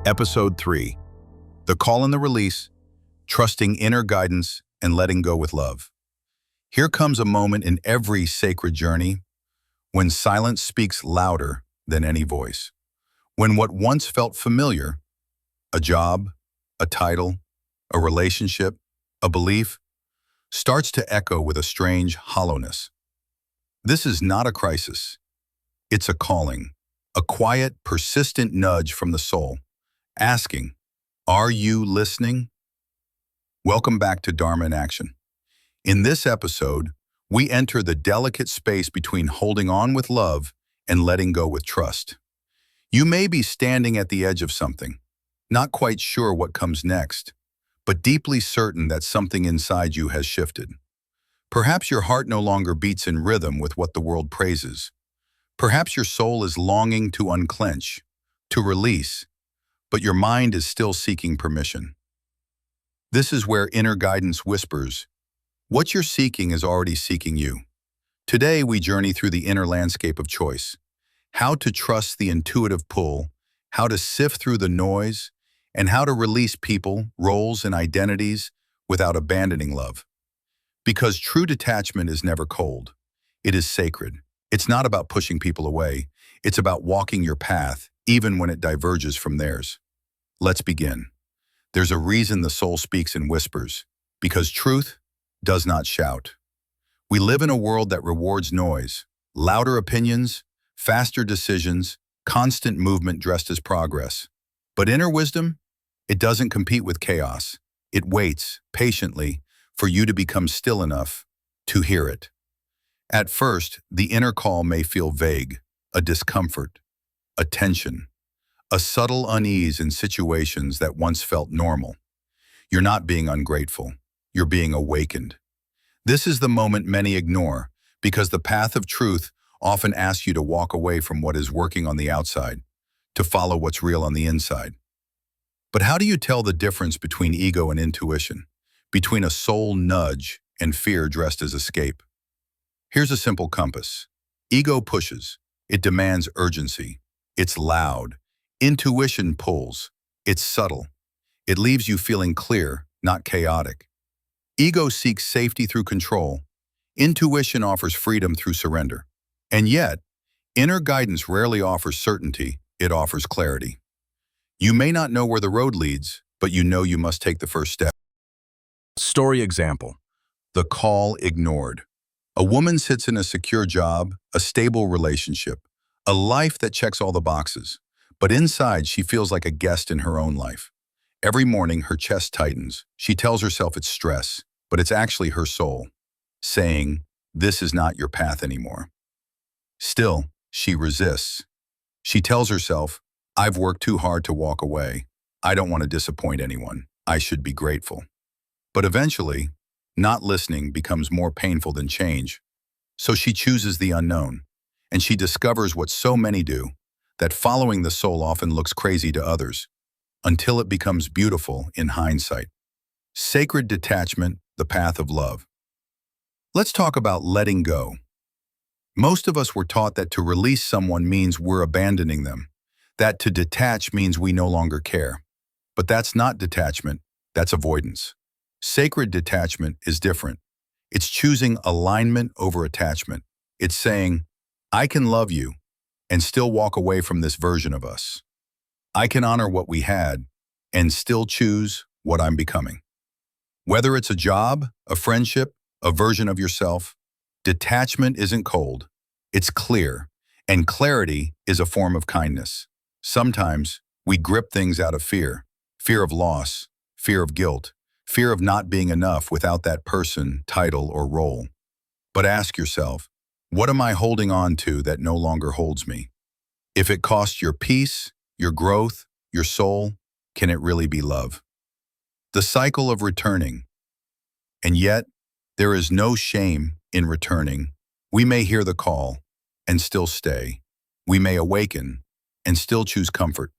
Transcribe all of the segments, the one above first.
Episode 3, The Call and the Release, Trusting Inner Guidance and Letting Go with Love. Here comes a moment in every sacred journey when silence speaks louder than any voice. When what once felt familiar, a job, a title, a relationship, a belief, starts to echo with a strange hollowness. This is not a crisis. It's a calling, a quiet, persistent nudge from the soul, asking, "Are you listening?" Welcome back to Dharma in Action. In this episode, we enter the delicate space between holding on with love and letting go with trust. You may be standing at the edge of something, not quite sure what comes next, but deeply certain that something inside you has shifted. Perhaps your heart no longer beats in rhythm with what the world praises. Perhaps your soul is longing to unclench, to release, but your mind is still seeking permission. This is where inner guidance whispers, what you're seeking is already seeking you. Today, we journey through the inner landscape of choice, how to trust the intuitive pull, how to sift through the noise, and how to release people, roles, and identities without abandoning love. Because true detachment is never cold. It is sacred. It's not about pushing people away. It's about walking your path, even when it diverges from theirs. Let's begin. There's a reason the soul speaks in whispers, because truth does not shout. We live in a world that rewards noise, louder opinions, faster decisions, constant movement dressed as progress. But inner wisdom, it doesn't compete with chaos. It waits, patiently, for you to become still enough to hear it. At first, the inner call may feel vague, a discomfort, a tension, a subtle unease in situations that once felt normal. You're not being ungrateful, you're being awakened. This is the moment many ignore, because the path of truth often asks you to walk away from what is working on the outside, to follow what's real on the inside. But how do you tell the difference between ego and intuition, between a soul nudge and fear dressed as escape? Here's a simple compass. Ego pushes. It demands urgency. It's loud. Intuition pulls. It's subtle. It leaves you feeling clear, not chaotic. Ego seeks safety through control. Intuition offers freedom through surrender. And yet, inner guidance rarely offers certainty. It offers clarity. You may not know where the road leads, but you know you must take the first step. Story example. The call ignored. A woman sits in a secure job, a stable relationship, a life that checks all the boxes. But inside, she feels like a guest in her own life. Every morning, her chest tightens. She tells herself it's stress, but it's actually her soul, saying, "This is not your path anymore." Still, she resists. She tells herself, "I've worked too hard to walk away. I don't want to disappoint anyone. I should be grateful." But eventually, not listening becomes more painful than change. So she chooses the unknown, and she discovers what so many do, that following the soul often looks crazy to others, until it becomes beautiful in hindsight. Sacred detachment, the path of love. Let's talk about letting go. Most of us were taught that to release someone means we're abandoning them, that to detach means we no longer care. But that's not detachment, that's avoidance. Sacred detachment is different. It's choosing alignment over attachment. It's saying, I can love you and still walk away from this version of us. I can honor what we had and still choose what I'm becoming. Whether it's a job, a friendship, a version of yourself, detachment isn't cold. It's clear, and clarity is a form of kindness. Sometimes we grip things out of fear, fear of loss, fear of guilt, fear of not being enough without that person, title, or role. But ask yourself, what am I holding on to that no longer holds me? If it costs your peace, your growth, your soul, can it really be love? The cycle of returning. And yet, there is no shame in returning. We may hear the call and still stay. We may awaken and still choose comfort.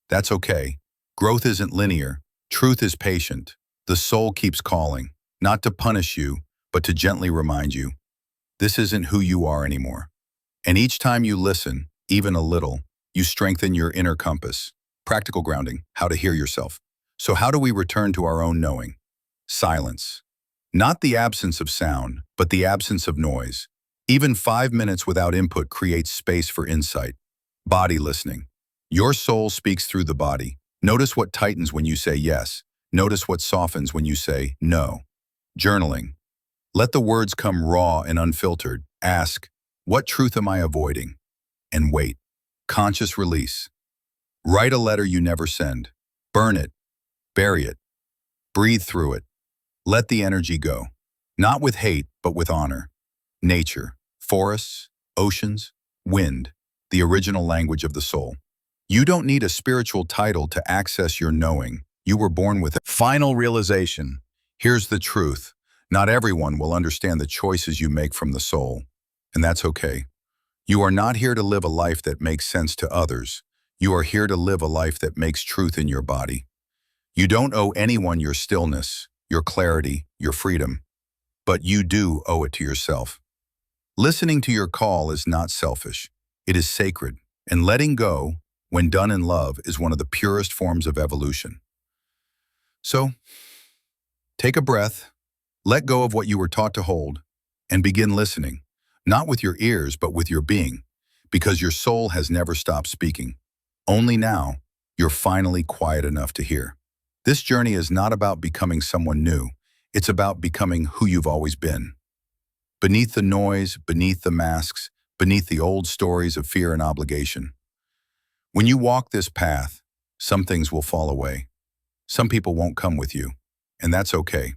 That's okay. Growth isn't linear. Truth is patient. The soul keeps calling, not to punish you, but to gently remind you, this isn't who you are anymore. And each time you listen, even a little, you strengthen your inner compass. Practical grounding, how to hear yourself. So how do we return to our own knowing? Silence. Not the absence of sound, but the absence of noise. Even 5 minutes without input creates space for insight. Body listening. Your soul speaks through the body. Notice what tightens when you say yes. Notice what softens when you say no. Journaling. Let the words come raw and unfiltered. Ask, what truth am I avoiding? And wait. Conscious release. Write a letter you never send. Burn it. Bury it. Breathe through it. Let the energy go. Not with hate, but with honor. Nature. Forests, oceans, wind. The original language of the soul. You don't need a spiritual title to access your knowing. You were born with it. Final realization. Here's the truth. Not everyone will understand the choices you make from the soul. And that's okay. You are not here to live a life that makes sense to others. You are here to live a life that makes truth in your body. You don't owe anyone your stillness, your clarity, your freedom. But you do owe it to yourself. Listening to your call is not selfish. It is sacred. And letting go, when done in love, is one of the purest forms of evolution. So, take a breath, let go of what you were taught to hold, and begin listening, not with your ears, but with your being, because your soul has never stopped speaking. Only now, you're finally quiet enough to hear. This journey is not about becoming someone new. It's about becoming who you've always been. Beneath the noise, beneath the masks, beneath the old stories of fear and obligation. When you walk this path, some things will fall away. Some people won't come with you, and that's okay.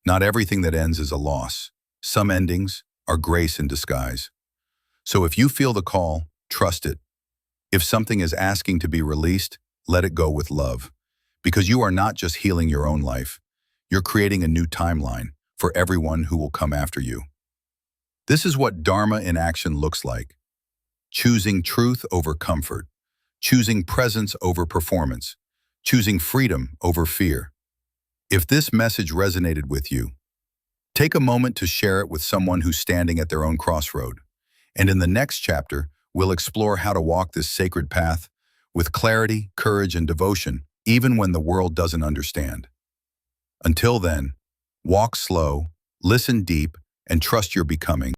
Not everything that ends is a loss. Some endings are grace in disguise. So if you feel the call, trust it. If something is asking to be released, let it go with love. Because you are not just healing your own life. You're creating a new timeline for everyone who will come after you. This is what Dharma in action looks like. Choosing truth over comfort. Choosing presence over performance. Choosing freedom over fear. If this message resonated with you, take a moment to share it with someone who's standing at their own crossroad. And in the next chapter, we'll explore how to walk this sacred path with clarity, courage, and devotion, even when the world doesn't understand. Until then, walk slow, listen deep, and trust your becoming.